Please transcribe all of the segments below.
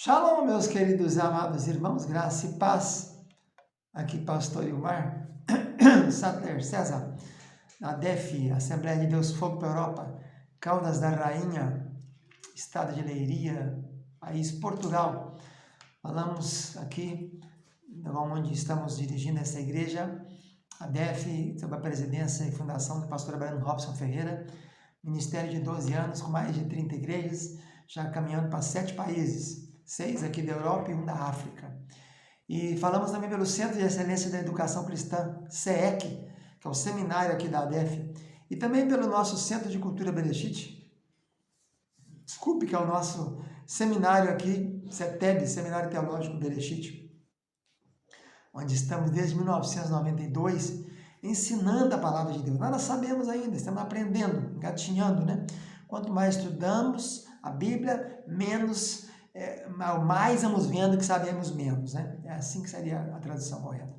Shalom, meus queridos e amados irmãos, graça e paz. Aqui, Pastor Ilmar, Sattler César, na DEF, Assembleia de Deus Fogo para a Europa, Caldas da Rainha, Estado de Leiria, país Portugal. Falamos aqui, onde estamos dirigindo essa igreja, a DEF, sob a presidência e fundação do pastor Abraham Robson Ferreira, ministério de 12 anos, com mais de 30 igrejas, já caminhando para 7 países. 6 aqui da Europa e 1 da África. E falamos também pelo Centro de Excelência da Educação Cristã, CEEC, que é o seminário aqui da ADEF, e também pelo nosso Centro de Cultura Bereshit, que é o nosso seminário aqui, CETEB, Seminário Teológico Bereshit, onde estamos desde 1992, ensinando a Palavra de Deus. Nós sabemos ainda, estamos aprendendo, engatinhando, né? Quanto mais estudamos a Bíblia, mais vamos vendo que sabemos menos, né? É assim que seria a tradução correta.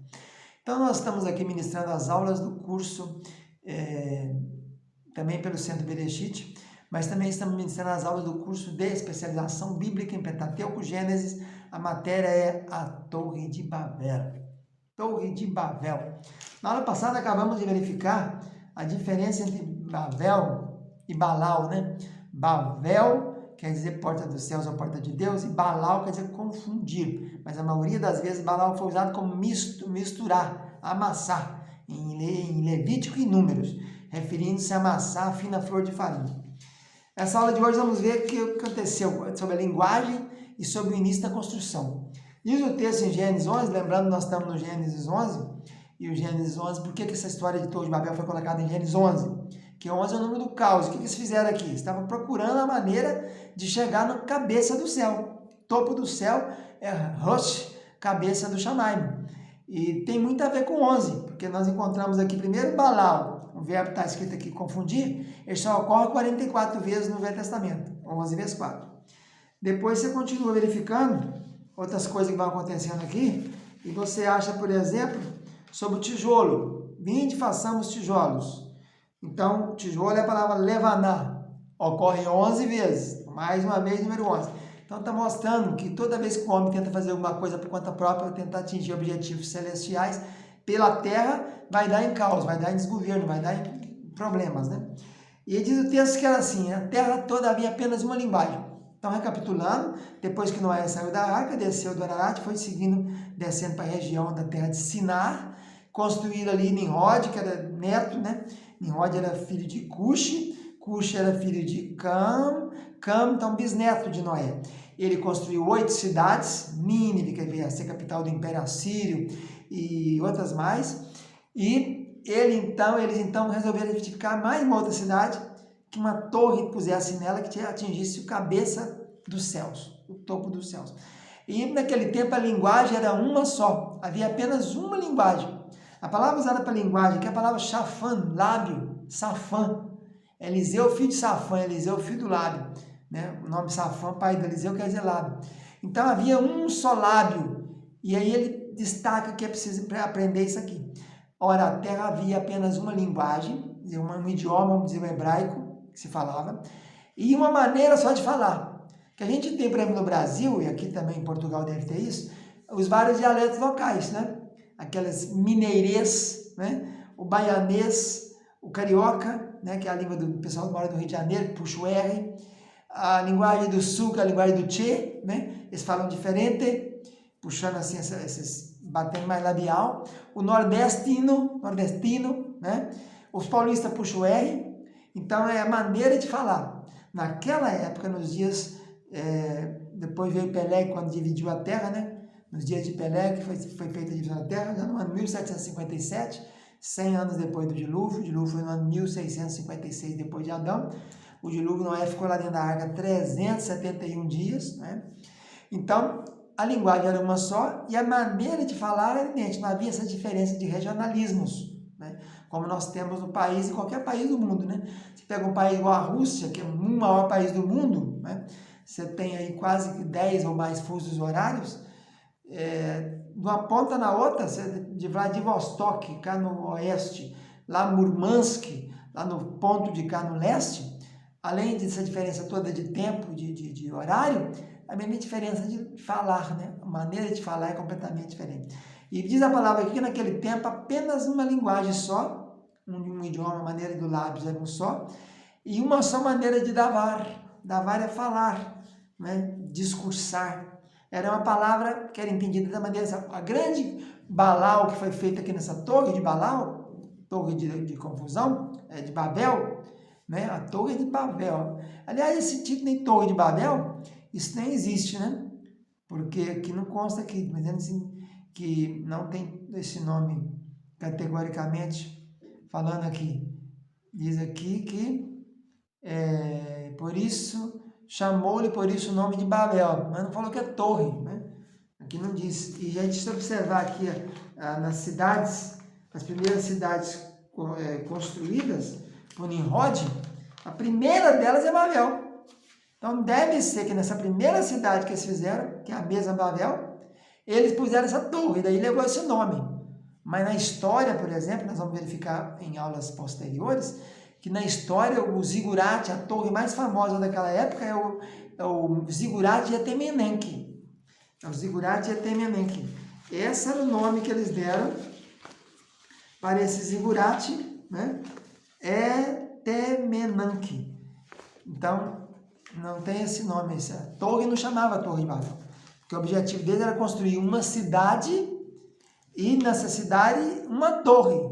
Então, nós estamos aqui ministrando as aulas do curso, também pelo Centro Bereshit, mas também estamos ministrando as aulas do curso de especialização bíblica em Pentateuco, Gênesis. A matéria é a Torre de Babel. Torre de Babel. Na aula passada, acabamos de verificar a diferença entre Babel e Baal, né? Babel quer dizer porta dos céus ou porta de Deus, e Baal quer dizer confundir. Mas a maioria das vezes Baal foi usado como misturar, amassar, em Levítico e Números, referindo-se a amassar a fina flor de farinha. Nessa aula de hoje vamos ver o que aconteceu sobre a linguagem e sobre o início da construção. Diz o texto em Gênesis 11, lembrando nós estamos no Gênesis 11, e o Gênesis 11, por que essa história de Torre de Babel foi colocada em Gênesis 11? Que 11 é o número do caos. O que eles fizeram aqui? Eles estavam procurando a maneira de chegar na cabeça do céu. Topo do céu é Rosh, cabeça do Shamaim. E tem muito a ver com 11, porque nós encontramos aqui primeiro Baal, o verbo está escrito aqui confundir, ele só ocorre 44 vezes no Velho Testamento, 11 vezes 4. Depois você continua verificando outras coisas que vão acontecendo aqui, e você acha, por exemplo, sobre o tijolo. Vinde, façamos tijolos. Então, tijolo é a palavra levaná, ocorre 11 vezes, mais uma vez número 11. Então, está mostrando que toda vez que o homem tenta fazer alguma coisa por conta própria, tentar atingir objetivos celestiais, pela terra, vai dar em caos, vai dar em desgoverno, vai dar em problemas, né? E diz o texto que era assim, a terra toda havia apenas uma linguagem. Então, recapitulando, depois que Noé saiu da arca, desceu do Ararat, foi descendo para a região da terra de Sinar, construíram ali Nimrod, que era neto, né? Nimrod era filho de Cush, Cush era filho de Cam, então bisneto de Noé. Ele construiu 8 cidades, Nínive, que veio a ser capital do Império Assírio, e outras mais. E eles então resolveram edificar mais uma outra cidade, que uma torre pusesse nela que atingisse a cabeça dos céus, o topo dos céus. E naquele tempo a linguagem era uma só, havia apenas uma linguagem. A palavra usada para linguagem, que é a palavra Shafan, lábio, Safã. Eliseu, filho de Safã, Eliseu, filho do lábio. Né? O nome Safã, pai do Eliseu, quer dizer lábio. Então havia um só lábio. E aí ele destaca que é preciso aprender isso aqui. Ora, a terra havia apenas uma linguagem, um idioma, vamos dizer, o hebraico, que se falava, e uma maneira só de falar. Que a gente tem, por exemplo, no Brasil, e aqui também em Portugal deve ter isso, os vários dialetos locais, né? Aquelas mineirês, né? O baianês, o carioca, né? Que é a língua do pessoal que mora no Rio de Janeiro, puxa o R, a linguagem do sul, que é a linguagem do Tchê, né? Eles falam diferente, puxando assim, batendo mais labial. O nordestino, né? Os paulistas puxam o R, então é a maneira de falar. Naquela época, nos dias, depois veio Pelé, quando dividiu a terra, né? Nos dias de Pelé, que foi feita a divisão da terra, já no ano 1757, 100 anos depois do dilúvio. O dilúvio foi no ano 1656 depois de Adão. O dilúvio, Noé ficou lá dentro da arca 371 dias, né? Então, a linguagem era uma só e a maneira de falar era idêntica, não havia essa diferença de regionalismos, né? Como nós temos no país, em qualquer país do mundo, né? Você pega um país igual a Rússia, que é o maior país do mundo, né? Você tem aí quase 10 ou mais fusos horários, de uma ponta na outra, de Vladivostok, cá no oeste, lá Murmansk, lá no ponto de cá no leste, além dessa diferença toda de tempo, de horário, a mesma diferença de falar, né? A maneira de falar é completamente diferente. E diz a palavra aqui que naquele tempo apenas uma linguagem só, um idioma, uma maneira do lábios era um só, e uma só maneira de davar. Davar é falar, né? Discursar. Era uma palavra que era entendida da maneira... A grande Balau que foi feita aqui nessa torre de Balau, torre de confusão, de Babel, né? A torre de Babel. Aliás, esse título de torre de Babel, isso nem existe, né? Porque aqui não consta aqui, mas assim, que não tem esse nome categoricamente falando aqui. Diz aqui que por isso chamou-lhe por isso o nome de Babel, mas não falou que é torre, né? Aqui não diz. E a gente se observar aqui nas cidades, as primeiras cidades construídas por Nimrod, a primeira delas é Babel. Então deve ser que nessa primeira cidade que eles fizeram, que é a mesma Babel, eles puseram essa torre, daí levou esse nome. Mas na história, por exemplo, nós vamos verificar em aulas posteriores, que na história o zigurate, a torre mais famosa daquela época, é o zigurate de Etemenenke. É o zigurate de Etemenenke. Esse era o nome que eles deram para esse zigurate, né? Etemenenke. Então, não tem esse nome. A torre não chamava Torre de Babel. Porque o objetivo deles era construir uma cidade e nessa cidade uma torre.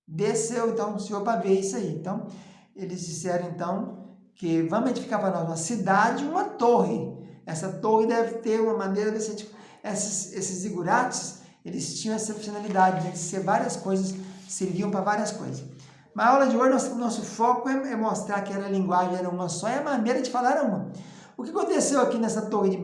Desceu, então, o Senhor para ver isso aí. Então, eles disseram, então, que vamos edificar para nós uma cidade e uma torre. Essa torre deve ter uma maneira de ser... Esses zigurates, eles tinham essa finalidade de ser várias coisas, serviam para várias coisas. Na aula de hoje, nosso foco é mostrar que a linguagem era uma só e a maneira de falar era uma. O que aconteceu aqui nessa torre,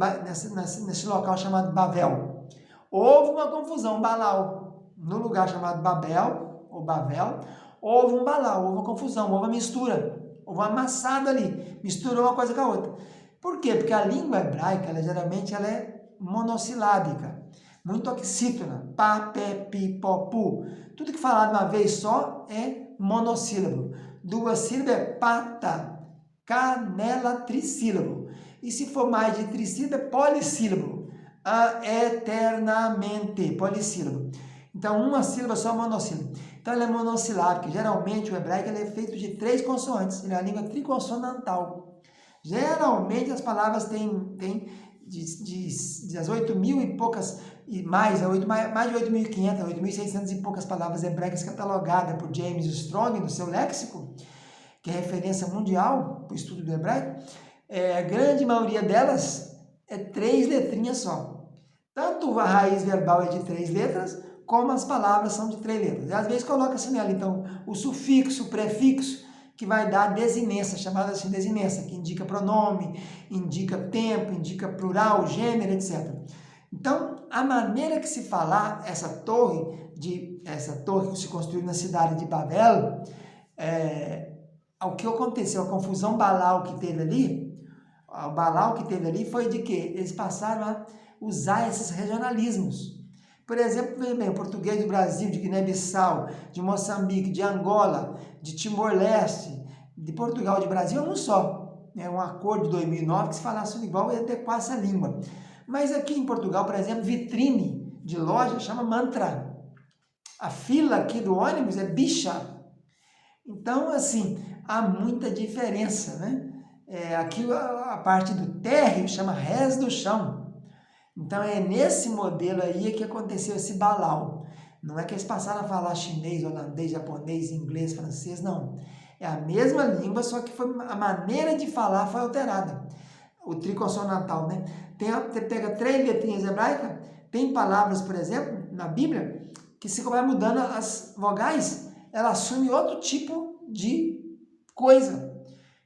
nesse local chamado Babel? Houve uma confusão, Balau. No lugar chamado Babel, ou Bavel, houve um Balau, houve uma confusão, houve uma mistura, houve um amassado ali, misturou uma coisa com a outra. Por quê? Porque a língua hebraica, geralmente, ela é monossilábica, muito oxítona, pá, pé, pi, pó, pu. Tudo que falar de uma vez só é monossílabo. Duas sílabas é pata, canela, trissílabo. E se for mais de trissílabo, é polissílabo. Eternamente, polissílabo. Então, uma sílaba só é monossílabo. Então, ela é monossilábica. Geralmente, o hebraico ele é feito de 3 consoantes. Ele é a língua triconsonantal. Geralmente, as palavras têm das 8.000 e poucas, e mais de 8.500, 8.600 e poucas palavras hebraicas catalogadas por James Strong no seu léxico, que é referência mundial para o estudo do hebraico. A grande maioria delas é 3 letrinhas só. Tanto a raiz verbal é de 3 letras, como as palavras são de 3 letras. E às vezes coloca-se nela, então, o sufixo, o prefixo, que vai dar a desinência, chamada assim desinência, que indica pronome, indica tempo, indica plural, gênero, etc. Então, a maneira que se falar essa torre que se construiu na cidade de Babel, o que aconteceu, a confusão Balau que teve ali, o Balau que teve ali foi de que eles passaram a usar esses regionalismos. Por exemplo, o português do Brasil, de Guiné-Bissau, de Moçambique, de Angola, de Timor-Leste, de Portugal, de Brasil, é um só. É um acordo de 2009 que se falasse igual e adequar essa língua. Mas aqui em Portugal, por exemplo, vitrine de loja chama mantra. A fila aqui do ônibus é bicha. Então, assim, há muita diferença, né? Aqui a parte do térreo chama res do chão. Então, é nesse modelo aí que aconteceu esse Balau. Não é que eles passaram a falar chinês, holandês, japonês, inglês, francês, não. É a mesma língua, só que a maneira de falar foi alterada. O triconsonantal, né? Você pega 3 letrinhas hebraicas, tem palavras, por exemplo, na Bíblia, que se vai mudando as vogais, ela assume outro tipo de coisa.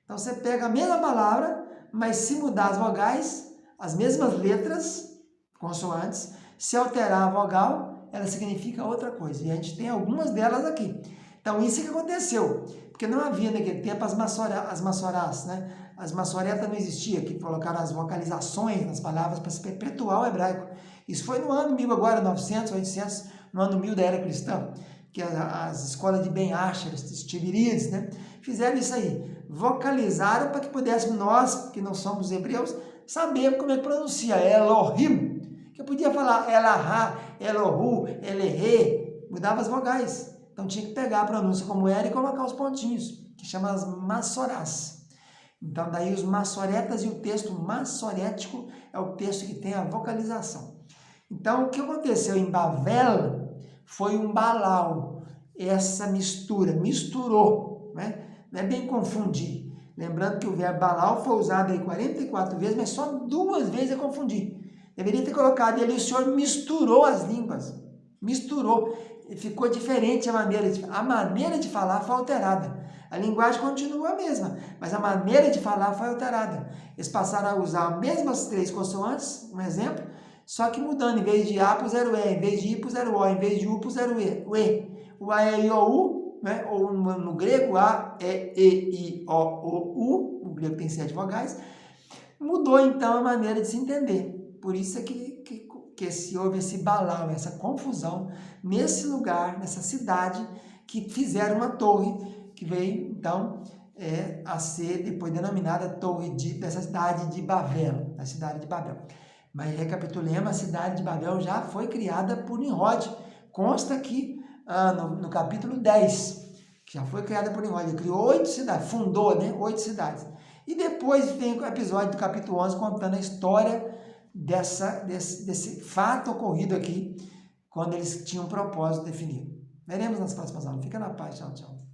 Então, você pega a mesma palavra, mas se mudar as vogais, as mesmas letras, consoantes, se alterar a vogal, ela significa outra coisa. E a gente tem algumas delas aqui. Então, isso que aconteceu. Porque não havia naquele tempo as massorás, né? As massoretas não existiam, que colocaram as vocalizações nas palavras para se perpetuar o hebraico. Isso foi no ano 1000 agora, 900, 800, no ano 1000 da era cristã, que as escolas de Ben Asher, os Tiberides, né? Fizeram isso aí. Vocalizaram para que pudéssemos nós, que não somos hebreus, saber como é que pronuncia. Elohim. Que eu podia falar Elahá, Elohu, Elehe, mudava as vogais. Então tinha que pegar a pronúncia como era e colocar os pontinhos, que chama as massorás. Então daí os massoretas e o texto massorético é o texto que tem a vocalização. Então o que aconteceu em Bavel foi um balau, essa mistura, misturou, né? Não é bem confundir. Lembrando que o verbo balau foi usado aí 44 vezes, mas só 2 vezes eu confundi. Deveria ter colocado ali, o Senhor misturou as línguas, misturou, ficou diferente a maneira de falar foi alterada. A linguagem continua a mesma, mas a maneira de falar foi alterada. Eles passaram a usar as mesmas 3 consoantes, um exemplo, só que mudando, em vez de A puseram E, em vez de I puseram O, em vez de U puseram E. O A, E, I, O, U, né? Ou no grego, A, E, I, O, U, o grego tem 7 vogais, mudou então a maneira de se entender. Por isso é que houve esse balau, essa confusão nesse lugar, nessa cidade, que fizeram uma torre, que veio então a ser depois denominada torre dessa cidade de Babel, da cidade de Babel. Mas recapitulemos, a cidade de Babel já foi criada por Nimrod. Consta aqui no capítulo 10, que já foi criada por Nimrod. Ele criou 8 cidades, fundou, né, 8 cidades. E depois tem o episódio do capítulo 11 contando a história desse fato ocorrido aqui, quando eles tinham um propósito definido. Veremos nas próximas aulas. Fica na paz. Tchau, tchau.